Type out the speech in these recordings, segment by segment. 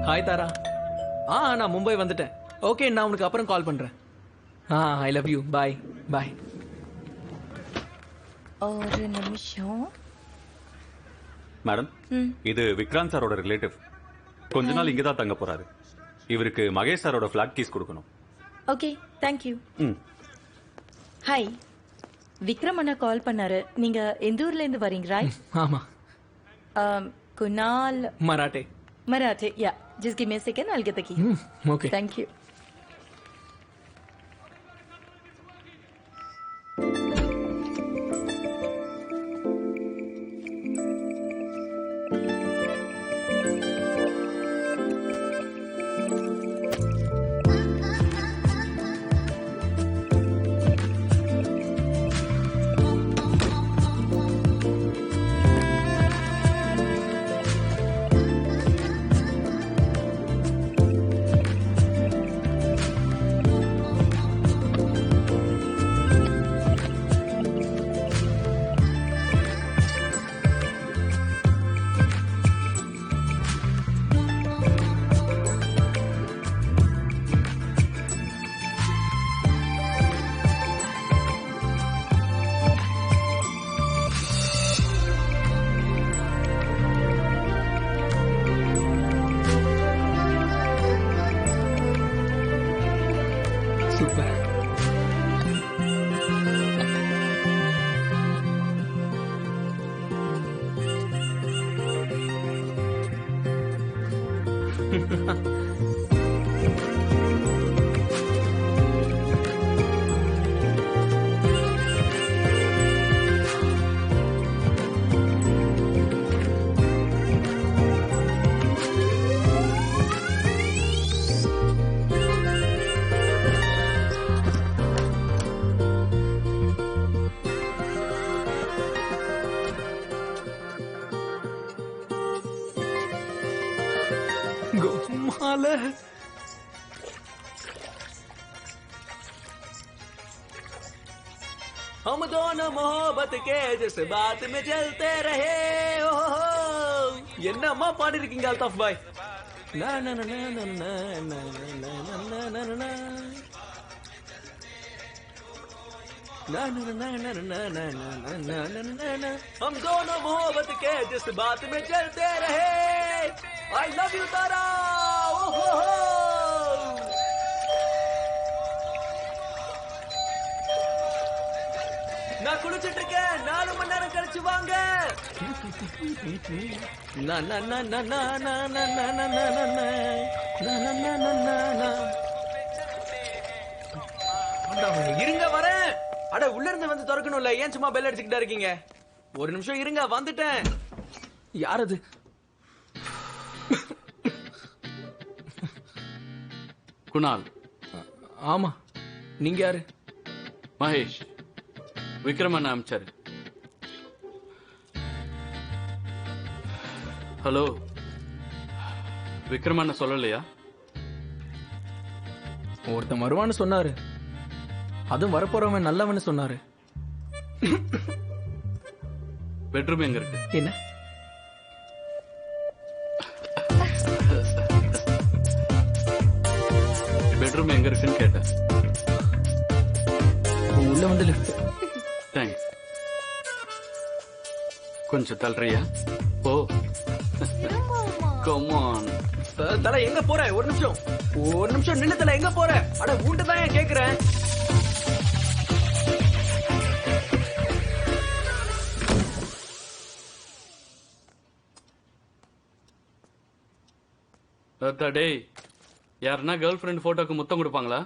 Hi தாரா. நான் மும்பை வந்துட்டேன். Okay, நான் உனக்கு அப்புறம் கால் பண்றேன். I love you. Bye bye. ஒரு நிமிஷம் மேடம், இது விக்ராந்த் சாரோட ரிலேட்டிவ். கொஞ்ச நாள் இங்க தான் தங்க போறாரு. இவருக்கு மகேஷ் சாரோட ஃபிளாட் கீஸ் கொடுக்கணும். Okay, thank you. ஹாய், விக்ரம் அண்ணா கால் பண்ணாரு. நீங்க எந்த ஊர்ல இருந்து வரீங்க? ராய்ட். ஆமா. Kunal Marathe. Marathe. Yeah, just give me a second, I'll get the key. Okay, Thank you. Super. गोमाल हम दोनों मोहब्बत के जिस बात में जलते रहे. என்னம்மா பாடி இருக்கீங்க அல்தாஃப் பாய். ना ना ना ना ना ना ना ना ना ना ना ना हम दोनों मोहब्बत के जिस बात में चलते रहे. I love you तारा. நான் குளிச்சிட்டு இருக்கேன். 4 மணி நேரம் கழிச்சு வாங்க. இருங்க வரேன். அட உள்ள இருந்து வந்து திறக்கணும்ல, ஏன் சும்மா பெல் அடிச்சுக்கிட்டே இருக்கீங்க? ஒரு நிமிஷம் இருங்க, வந்துட்டேன். யார் அது? குணால். ஆமா, நீங்க யாரு? மகேஷ், விக்ரம் அண்ணா அமிச்சாரு. ஹலோ, விக்ரம் அண்ணா சொல்லலையா? ஒருத்தன் வருவான்னு சொன்னாரு. அதுவும் வரப்போறவன் நல்லவன்னு சொன்னாரு. பெட்ரூம் எங்க இருக்கு? என்ன பெட்ரூம் எங்க இருக்குன்னு கேட்டேன். உள்ள வந்து லிஃப்ட். தேங்க்ஸ். கொஞ்சம் தள்ளுறியா? ஓ, கம் ஆன். தல எங்க போற? ஒரு நிமிஷம் நின்னு தல எங்க போற? அட ஊண்டு தான் ஏன் கேக்குறேன். டேய், யாருன்னா கேர்ள் ஃப்ரெண்ட் போட்டோக்கு முத்தம் கொடுப்பாங்களா?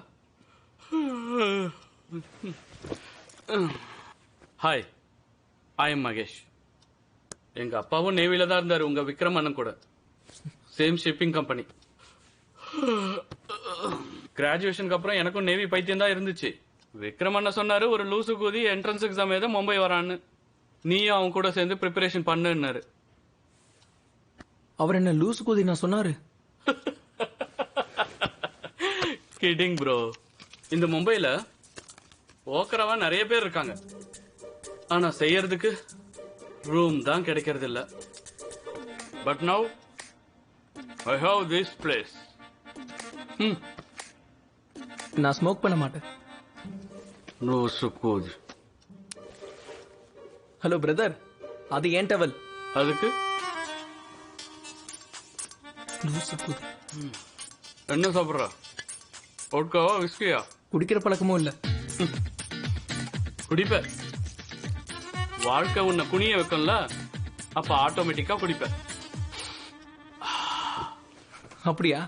Hi, I am Mahesh. எங்க அப்பாவும் நேவில தான் இருந்தாரு, உங்க விக்ரம் அண்ணன் கூட. Same shipping company. கிராஜுவேஷனுக்கு அப்புறம் எனக்கும் நேவி பைத்தியம் தான் இருந்துச்சு. விக்ரம் அண்ணன் சொன்னாரு, ஒரு லூசு கூதி என்ட்ரன்ஸ் எக்ஸாம் எழுத மும்பை வரான்னு, நீயும் அவன் கூட சேர்ந்து ப்ரிப்பரேஷன் பண்ணுன்னாரு. அவர் என்ன லூசு கூதி நான் சொன்னாரு? Kidding bro. இந்த மும்பைல ஓக்கரவா நிறைய பேர் இருக்காங்க. ஆனா செய்யறதுக்கு ரூம் தான் கிடைக்கிறது இல்ல. But now I have this place. நான் ஸ்மோக் பண்ண மாட்டேன். லூசு கூதி. ஹலோ பிரதர், அது ஏன் டவல்? அதுக்கு என்ன சாப்பிட்ற? ஓட்காவா விஸ்கியா? குடிக்கிற பழக்கமும் இல்ல. குடிப்ப. வாழ்க்கை உன்னை குனிய வைக்கல, அப்ப ஆட்டோமேட்டிக்கா குடிப்ப. அப்படியா?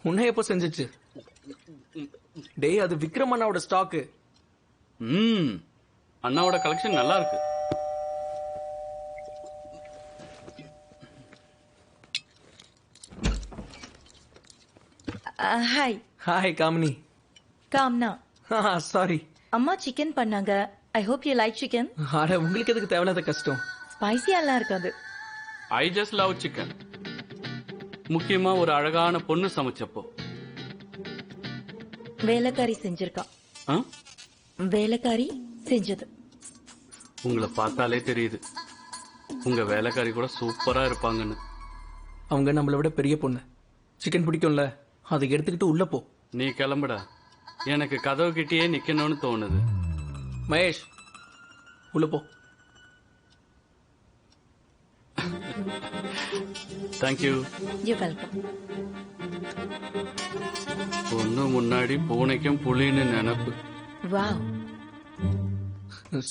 உன்னை எப்போ செஞ்சுச்சு? டேய், அது விக்ரம் அண்ணாவோட ஸ்டாக்கு. அண்ணாவோட கலெக்ஷன் நல்லா இருக்கு. ஹாய். ஹாய் காமினி. காம்னா. சாரி. அம்மா சிக்கன் பண்ணாங்க. I hope you like chicken. அட, உங்களுக்கு எதுக்கு தேவையில்லாத கஷ்டம்? ஸ்பைசியாலாம் இருக்காது. I just love chicken. முக்கியமா ஒரு அழகான பொண்ணு சமைச்சப்போ. வேலைக்காரி செஞ்சிருக்கா. ஆ? வேலைக்காரி செஞ்சது. உங்களை பார்த்தாலே தெரியுது உங்க வேலைக்காரி கூட சூப்பரா இருப்பாங்கன்னு. அவங்க நம்மளை விட பெரிய பொண்ணு. சிக்கன் பிடிக்கும்ல, அதை எடுத்துக்கிட்டு உள்ள போ. நீ கிளம்புடா. எனக்கு கதவு கிட்டயே நிக்கணும்னு தோணுது. மகேஷ், உள்ள போ. தேங்க்யூ. You welcome. பொண்ணு முன்னாடி பூனைக்கும் புலின்னு நினைப்பு. வாவ்.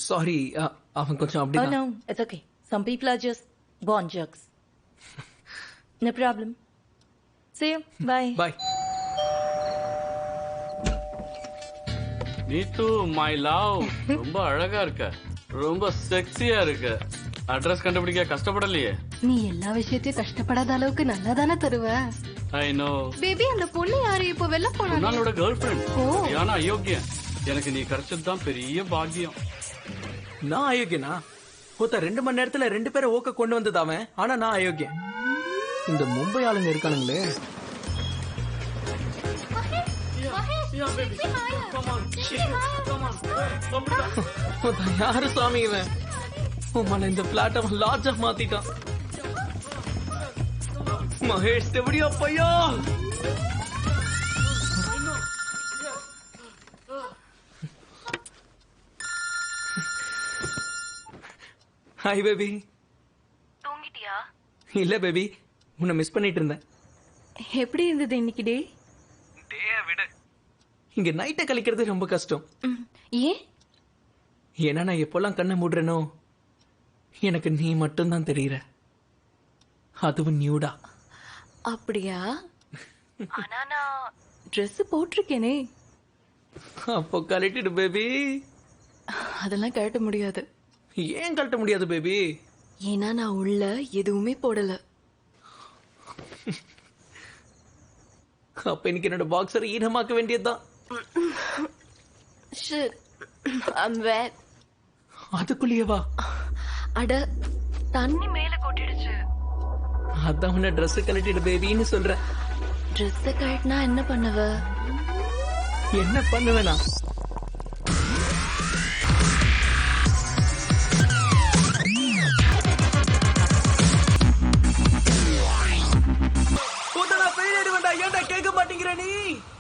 சாரி, அவன் கொஞ்சம் Oh அப்படிதான். no, it's okay. Some people are just born jerks. No problem. See you. Bye. Bye. Neetu my love, ரொம்ப அழகா இருக்க, ரொம்ப செக்ஸியா இருக்க. அட்ரஸ் கண்டுபிடிக்க கஷ்டப்படலையே. நீ எல்லா விஷயத்தையும் கஷ்டப்படாத அளவுக்கு நல்லா தானே தருவ. I know. பேபி, அந்த பொண்ணு யாரு இப்போ வெளில போனா? உன்னாலோட கேர்ள் ஃபிரெண்ட். ஓ. யானா அயோக்கியன். எனக்கு நீ கிடைச்சதுதான் பெரிய பாக்கியம். நான் அயோக்கியனா? ஒருத்த 2 மணி நேரத்துல 2 பேரை ஓக்க கொண்டு வந்தது அவன். ஆனா நான் அயோக்கியன். இந்த மும்பை ஆளுங்க இருக்கானுங்களே. யாரு சாமி இவன்? உமால இந்த பிளாட் அவன் லாட்ஜா மாத்திட்டான். மகேஷ் எப்படியோ பையா? Hi baby. தூங்கிட்டியா? இல்ல பேபி, உன்னை மிஸ் பண்ணிட்டு இருந்தேன். எப்படி இருந்தது இன்னைக்கு டே? விடு. இங்க நைட்டை கழிக்கிறது ரொம்ப கஷ்டம். ஏன்? ஏன்னா நான் எப்பெல்லாம் கண்ணை மூடுறேனோ எனக்கு நீ மட்டும்தான் தெரியுற. அதுவும் நியூடா. அப்படியா? ஆனா நான் Dress போட்டிருக்கேனே. அப்போ கழட்டிடு பேபி. அதெல்லாம் கழட்ட முடியாது. ஏன் கழட்ட முடியாது பேபி? ஏன்னா நான் உள்ள எதுவுமே போடல. அப்ப இன்னைக்கு என்னோட பாக்ஸரை ஈரமாக்க வேண்டியதுதான். Shit. I'm wet. அதுக்குள்ளேயேவா? அட, தண்ணி மேல கொட்டிடுச்சு. அதான் உன்னை ட்ரெஸ் கழட்டிடு பேபின்னு சொல்றேன். Dress கழட்டினா என்ன பண்ணுவ? என்ன பண்ணுவேனா?